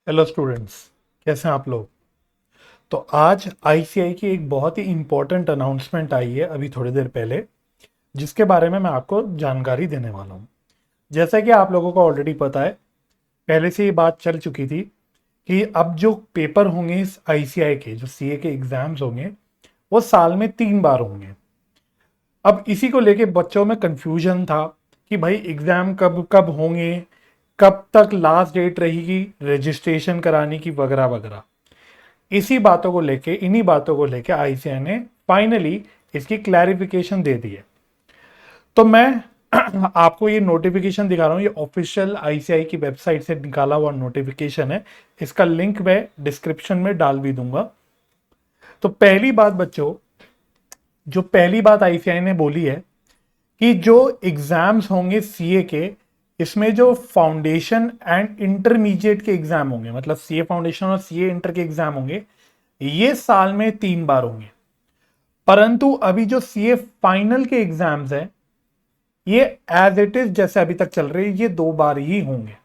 Hello students, कैसे हैं आप लोग। तो आज आईसीआई की एक बहुत ही इम्पोर्टेंट अनाउंसमेंट आई है अभी थोड़ी देर पहले, जिसके बारे में मैं आपको जानकारी देने वाला हूँ। जैसा कि आप लोगों को ऑलरेडी पता है, पहले से ये बात चल चुकी थी कि अब जो पेपर होंगे इस आईसीआई के, जो सीए के एग्जाम्स होंगे, वो साल में 3 बार होंगे। अब इसी को लेके बच्चों में कंफ्यूजन था कि भाई एग्जाम कब कब होंगे, कब तक लास्ट डेट रहेगी रजिस्ट्रेशन कराने की, वगैरह वगैरह। इसी बातों को लेके, इन्हीं बातों को लेके आईसीआई ने फाइनली इसकी क्लैरिफिकेशन दे दी है। तो मैं आपको ये नोटिफिकेशन दिखा रहा हूँ। ये ऑफिशियल आईसीआई की वेबसाइट से निकाला हुआ नोटिफिकेशन है। इसका लिंक मैं डिस्क्रिप्शन में डाल भी दूंगा। तो पहली बात बच्चों, जो पहली बात आईसीआई ने बोली है कि जो एग्जाम्स होंगे सीए के, इसमें जो फाउंडेशन एंड इंटरमीडिएट के एग्जाम होंगे, मतलब सीए फाउंडेशन और सीए इंटर के एग्जाम होंगे, ये साल में 3 बार होंगे। परंतु अभी जो सीए फाइनल के एग्जाम्स हैं, ये एज इट इज जैसे अभी तक चल रही है, ये 2 बार ही होंगे।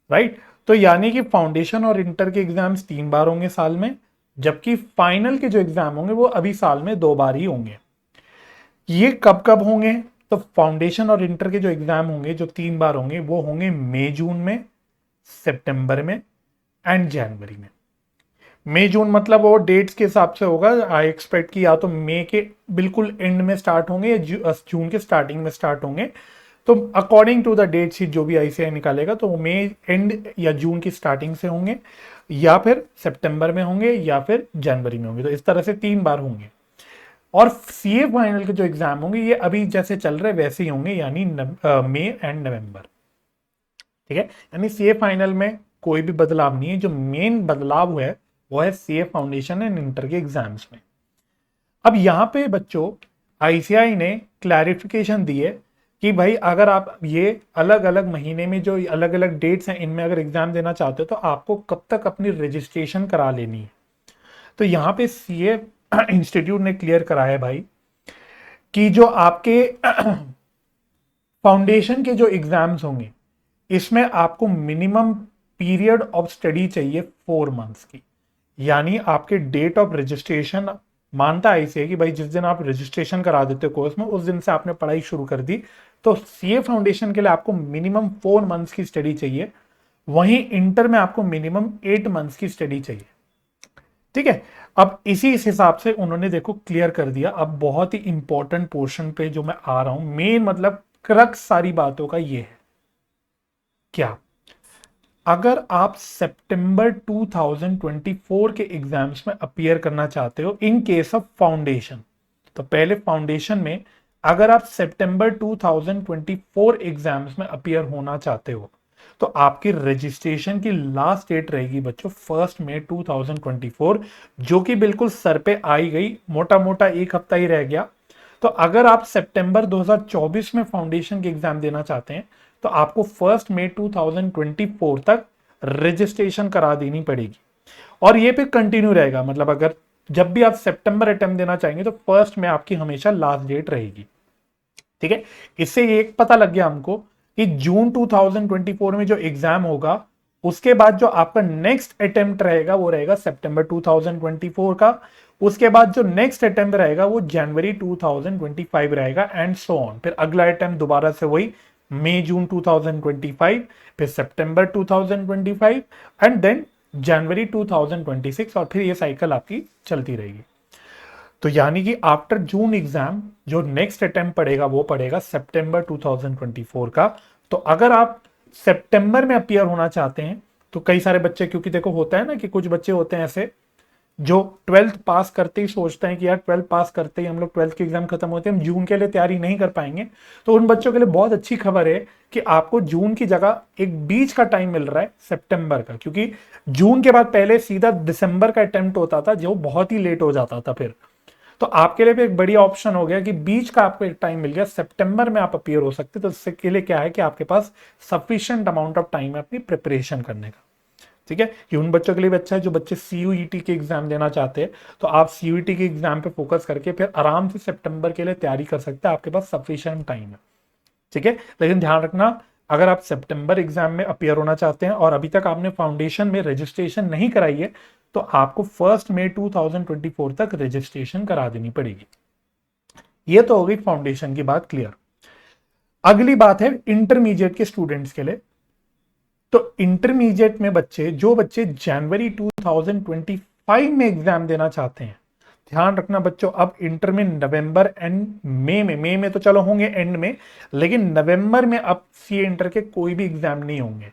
राइट। तो यानी कि फाउंडेशन और इंटर के एग्जाम्स 3 बार होंगे साल में, जबकि फाइनल के जो एग्जाम होंगे वो अभी साल में 2 बार ही होंगे। ये कब कब होंगे? तो फाउंडेशन और इंटर के जो एग्जाम होंगे, जो 3 बार होंगे, वो होंगे मई जून में, सितंबर में एंड जनवरी में। मई जून मतलब वो डेट्स के हिसाब से होगा। आई एक्सपेक्ट कि या तो मई के बिल्कुल एंड में स्टार्ट होंगे या जून के स्टार्टिंग में स्टार्ट होंगे। तो according to the date sheet जो भी आईसीआई निकालेगा, तो मई एंड या जून की स्टार्टिंग से होंगे, या फिर सितंबर में होंगे, या फिर जनवरी में होंगे। तो इस तरह से 3 बार होंगे। और सीए फाइनल के जो एग्जाम होंगे, ये अभी जैसे चल रहे वैसे ही होंगे, यानी मई एंड नवंबर। ठीक है। यानी सीए फाइनल में कोई भी बदलाव नहीं है। जो मेन बदलाव हुआ है वो है सीए फाउंडेशन एंड इंटर के एग्जाम्स में। अब यहां पे बच्चों, आईसीआई ने क्लैरिफिकेशन दी है कि भाई अगर आप ये अलग अलग महीने में जो अलग अलग डेट्स हैं, इनमें अगर एग्जाम देना चाहते हो, तो आपको कब तक अपनी रजिस्ट्रेशन करा लेनी है। तो यहाँ पे सीए इंस्टीट्यूट ने क्लियर कराया है भाई कि जो आपके फाउंडेशन के जो एग्जाम्स होंगे, इसमें आपको मिनिमम पीरियड ऑफ स्टडी चाहिए 4 मंथ्स की। यानी आपके डेट ऑफ रजिस्ट्रेशन मानता है इसे कि भाई जिस दिन आप रजिस्ट्रेशन करा देते हो कोर्स में, उस दिन से आपने पढ़ाई शुरू कर दी। तो सीए फाउंडेशन के लिए आपको मिनिमम 4 मंथ्स की स्टडी चाहिए। वहीं इंटर में आपको मिनिमम 8 मंथ्स की स्टडी चाहिए। ठीक है। अब इस हिसाब से उन्होंने देखो क्लियर कर दिया। अब बहुत ही इंपॉर्टेंट पोर्शन पे जो मैं आ रहा हूं, मेन मतलब क्रक्स सारी बातों का ये है। क्या? अगर आप सितंबर 2024 के एग्जाम्स में अपीयर करना चाहते हो इन केस ऑफ फाउंडेशन, तो पहले फाउंडेशन में अगर आप सितंबर 2024 एग्जाम्स में अपीयर होना चाहते हो, तो आपकी रजिस्ट्रेशन की लास्ट डेट रहेगी बच्चों 1 मई 2024, जो कि बिल्कुल सर पे आई गई। मोटा मोटा 1 हफ्ता ही रह गया। तो अगर आप सितंबर 2024 में फाउंडेशन के एग्जाम देना चाहते हैं, तो आपको 1 मई 2024 तक रजिस्ट्रेशन करा देनी पड़ेगी। और ये पे कंटिन्यू रहेगा, मतलब अगर जब भी आप सितंबर अटेम्प्ट देना चाहेंगे, तो 1 में आपकी हमेशा लास्ट डेट रहेगी। ठीक है। इससे ये एक पता लग गया हमको कि जून 2024 में जो एग्जाम होगा, उसके बाद जो आपका नेक्स्ट अटेम्प्ट रहेगा वो रहेगा सितंबर 2024 का। उसके बाद जो नेक्स्ट अटेम्प्ट रहेगा वो जनवरी 2025 रहेगा, एंड सो ऑन। फिर अगला अटेम्प्ट दोबारा से वही मई जून 2025, फिर सितंबर 2025, एंड देन जनवरी 2026, और फिर ये साइकिल आपकी चलती रहेगी। तो यानी कि आफ्टर जून एग्जाम जो नेक्स्ट अटेम्प्ट पड़ेगा वो पड़ेगा सितंबर 2024 का। तो अगर आप सितंबर में अपियर होना चाहते हैं, तो कई सारे बच्चे, क्योंकि देखो होता है ना कि कुछ बच्चे होते हैं ऐसे जो 12th पास करते ही सोचते हैं कि यार 12th पास करते ही हम लोग 12th के एग्जाम खत्म होते हैं, हम जून के लिए तैयारी नहीं कर पाएंगे। तो उन बच्चों के लिए बहुत अच्छी खबर है कि आपको जून की जगह एक बीच का टाइम मिल रहा है सितंबर का, क्योंकि जून के बाद पहले सीधा दिसंबर का अटेम्प्ट होता था, जो बहुत ही लेट हो जाता था फिर। तो आपके लिए भी एक बढ़िया ऑप्शन हो गया कि बीच का आपको एक टाइम मिल गया, सितंबर में आप अपीयर हो सकते। तो इसके लिए क्या है कि आपके पास सफिशिएंट अमाउंट ऑफ टाइम है अपनी प्रिपरेशन करने का। ठीक है। ये उन बच्चों के लिए भी अच्छा है जो बच्चे सीयूईटी के एग्जाम देना चाहते हैं। तो आप सीयूईटी के एग्जाम पे फोकस करके फिर आराम से सितंबर के लिए तैयारी कर सकते हैं, आपके पास सफिशिएंट टाइम है। ठीक है। लेकिन ध्यान रखना, अगर आप सितंबर एग्जाम में अपीयर होना चाहते हैं और अभी तक आपने फाउंडेशन में रजिस्ट्रेशन नहीं कराई है तो आपको 1 मई 2024 तक रजिस्ट्रेशन करा देनी पड़ेगी। ये तो हो गई फाउंडेशन की बात क्लियर। अगली बात है इंटरमीडिएट के स्टूडेंट्स के लिए। तो इंटरमीडिएट में जो बच्चे जनवरी 2025 में एग्जाम देना चाहते हैं, ध्यान रखना बच्चों, अब इंटर में नवंबर एंड मई में तो चलो होंगे एंड में, लेकिन नवंबर में अब सीए इंटर के कोई भी एग्जाम नहीं होंगे।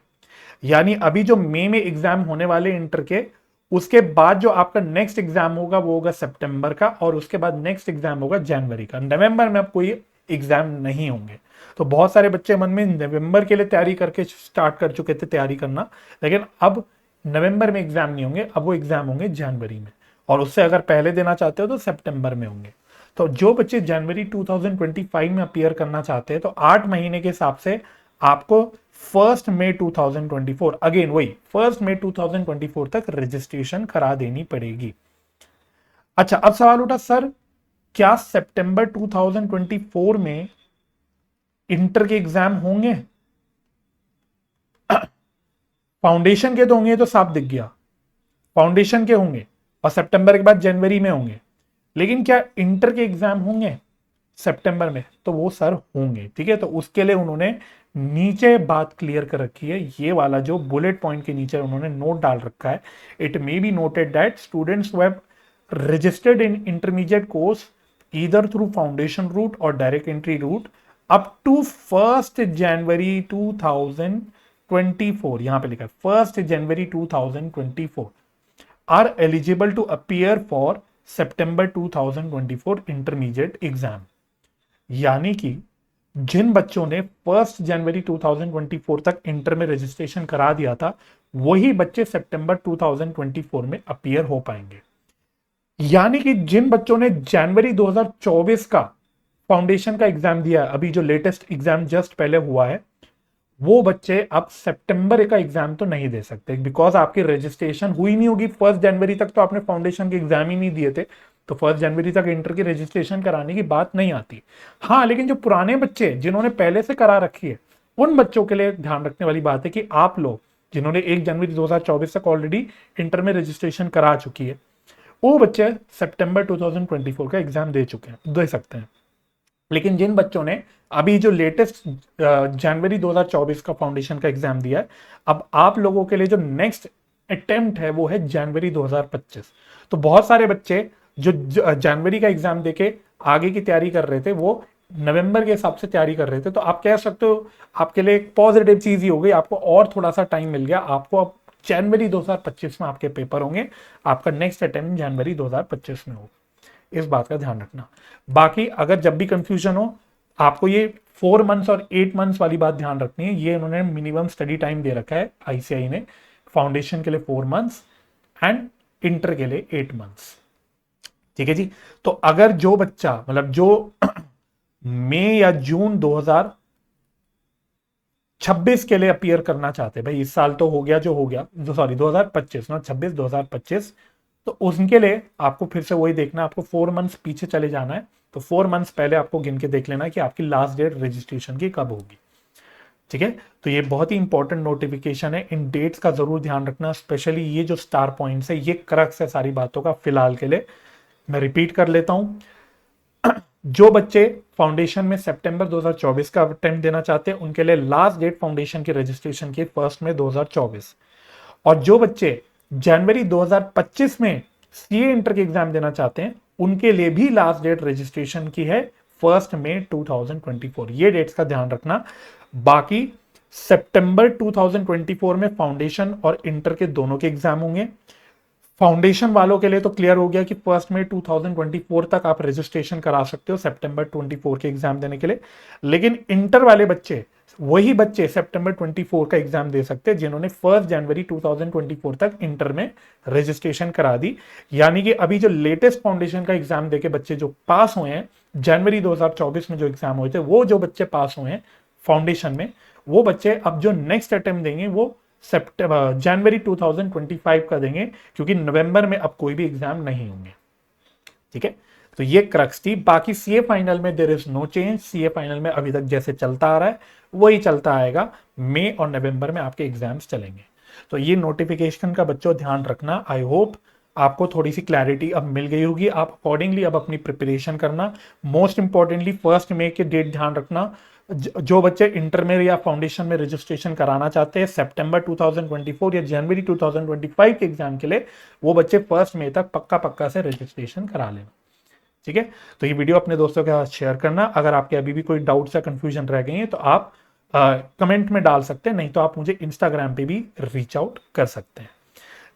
यानी अभी जो मई में एग्जाम होने वाले इंटर के, उसके बाद जो आपका नेक्स्ट एग्जाम होगा वो होगा सितंबर का, और उसके बाद नेक्स्ट एग्जाम होगा जनवरी का। नवंबर में अब कोई एग्जाम नहीं होंगे। तो बहुत सारे बच्चे मन में नवंबर के लिए तैयारी करके स्टार्ट कर चुके थे तैयारी करना, लेकिन अब नवंबर में एग्जाम नहीं होंगे, अब वो एग्जाम होंगे जनवरी में, और उससे अगर पहले देना चाहते हो तो सितंबर में होंगे। तो जो बच्चे जनवरी 2025 में अपीयर करना चाहते हैं तो 8 महीने के हिसाब से आपको 1 मई 2024, अगेन वही 1 मई 2024 तक रजिस्ट्रेशन करा देनी पड़ेगी। अच्छा, अब सवाल उठा सर क्या सितंबर 2024 में इंटर के एग्जाम होंगे? फाउंडेशन के तो होंगे, तो साफ दिख गया, फाउंडेशन के होंगे और सितंबर के बाद जनवरी में होंगे, लेकिन क्या इंटर के एग्जाम होंगे सितंबर में? तो वो सर होंगे। ठीक है, तो उसके लिए उन्होंने नीचे बात क्लियर कर रखी है, ये वाला जो बुलेट पॉइंट के नीचे उन्होंने नोट डाल रखा है, it may be noted that students who have registered in intermediate course either through foundation route और direct entry route up to 1 January 2024, यहां पे लिखा है 1 January 2024 are eligible to appear for September 2024 intermediate exam. यानी कि जिन बच्चों ने 1 January 2024 तक इंटर में रजिस्ट्रेशन करा दिया था, वही बच्चे सितंबर 2024 में अपीयर हो पाएंगे। यानी कि जिन बच्चों ने जनवरी 2024 का फाउंडेशन का एग्जाम दिया है, अभी जो लेटेस्ट एग्जाम जस्ट पहले हुआ है, वो बच्चे अब सितंबर का एग्जाम तो नहीं दे सकते, बिकॉज आपकी रजिस्ट्रेशन हुई नहीं होगी। 1 जनवरी तक तो आपने फाउंडेशन के एग्जाम ही नहीं दिए थे, तो 1 जनवरी तक इंटर की रजिस्ट्रेशन कराने की बात नहीं आती। हाँ, लेकिन जो पुराने बच्चे जिन्होंने पहले से करा रखी है, उन बच्चों के लिए ध्यान रखने वाली बात है कि आप लोग जिन्होंने 1 जनवरी 2024 तक ऑलरेडी इंटर में रजिस्ट्रेशन करा चुकी है, वो बच्चे सितंबर 2024 का एग्जाम दे सकते हैं। लेकिन जिन बच्चों ने अभी जो लेटेस्ट जनवरी 2024 का फाउंडेशन का एग्जाम दिया है, अब आप लोगों के लिए जो नेक्स्ट अटेम्प्ट है वो है जनवरी 2025। तो बहुत सारे बच्चे जो जनवरी का एग्जाम देके आगे की तैयारी कर रहे थे, वो नवंबर के हिसाब से तैयारी कर रहे थे। तो आप कह सकते हो आपके लिए एक पॉजिटिव चीज ही हो गई, आपको और थोड़ा सा टाइम मिल गया। आपको अब जनवरी 2025 में आपके पेपर होंगे, आपका नेक्स्ट अटेम्प्ट जनवरी 2025 में होगा। इस बात का ध्यान रखना। बाकी अगर जब भी कंफ्यूजन हो, आपको ये 4 मंथ्स और 8 मंथ्स वाली बात ध्यान रखनी है। ये उन्होंने मिनिमम स्टडी टाइम दे रखा है आईसीआई ने, फाउंडेशन के लिए 4 मंथ्स एंड इंटर के लिए 8 मंथ्स। ठीक है जी। तो अगर जो बच्चा मतलब जो मई या जून 2026 के लिए अपीयर करना चाहते हैं, भाई इस साल तो हो गया जो हो गया, 2025 ना 26 2025, तो उनके लिए आपको फिर से वही देखना, आपको 4 मंथ्स पीछे चले जाना है। तो 4 मंथ्स पहले आपको गिन के देख लेना है कि आपकी लास्ट डेट रजिस्ट्रेशन की कब होगी। ठीक है, तो ये बहुत ही इंपॉर्टेंट नोटिफिकेशन है, इन डेट्स का जरूर ध्यान रखना। स्पेशली ये जो स्टार पॉइंट्स है, ये क्रक्स है सारी बातों का। फिलहाल के लिए मैं रिपीट कर लेता हूं, जो बच्चे फाउंडेशन में सितंबर 2024 का अटेम्प्ट देना चाहते हैं, उनके लिए लास्ट डेट फाउंडेशन की रजिस्ट्रेशन की 1 मई 2024, और जो बच्चे जनवरी 2025 में सीए इंटर के एग्जाम देना चाहते हैं, उनके लिए भी लास्ट डेट रजिस्ट्रेशन की है 1 मई 2024। ये डेट्स का ध्यान रखना। बाकी सितंबर 2024 में फाउंडेशन और इंटर के दोनों के एग्जाम होंगे। फाउंडेशन वालों के लिए तो क्लियर हो गया कि 1 मई 2024 तक आप रजिस्ट्रेशन करा सकते हो सितंबर 24 के एग्जाम देने के लिए। लेकिन इंटर वाले बच्चे, वही बच्चे सितंबर 24 का एग्जाम दे सकते हैं जिन्होंने 1 जनवरी 2024 तक इंटर में रजिस्ट्रेशन करा दी। यानी कि अभी जो लेटेस्ट फाउंडेशन का एग्जाम देके बच्चे जो पास हुए हैं, जनवरी 2024 में जो एग्जाम हुए थे, वो जो बच्चे पास हुए हैं फाउंडेशन में, वो बच्चे अब जो नेक्स्ट अटेम्प्ट देंगे वो जनवरी 2025 का देंगे, क्योंकि नवंबर में अब कोई भी एग्जाम नहीं होंगे। ठीक है, तो ये क्रक्स थी। बाकी सीए फाइनल में there is no change. CA final में अभी तक जैसे चलता आ रहा है वही चलता आएगा। मई और नवंबर में आपके एग्जाम्स चलेंगे। तो ये नोटिफिकेशन का बच्चों ध्यान रखना। आई होप आपको थोड़ी सी क्लैरिटी अब मिल गई होगी। आप अकॉर्डिंगली अब अपनी प्रिपरेशन करना। मोस्ट इंपॉर्टेंटली 1 मई के डेट ध्यान रखना। जो बच्चे इंटर में या फाउंडेशन में रजिस्ट्रेशन कराना चाहते हैं सितंबर 2024 या जनवरी 2025 के एग्जाम के लिए, वो बच्चे 1 मई तक पक्का पक्का से रजिस्ट्रेशन करा लेना। ठीक है, तो ये वीडियो अपने दोस्तों के साथ शेयर करना। अगर आपके अभी भी कोई डाउट्स या कंफ्यूजन रह गई हैं तो आप कमेंट में डाल सकते हैं, नहीं तो आप मुझे इंस्टाग्राम पे भी रीच आउट कर सकते हैं।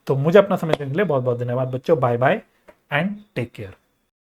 तो मुझे अपना समय देने के लिए बहुत बहुत धन्यवाद बच्चों। Bye bye and take care.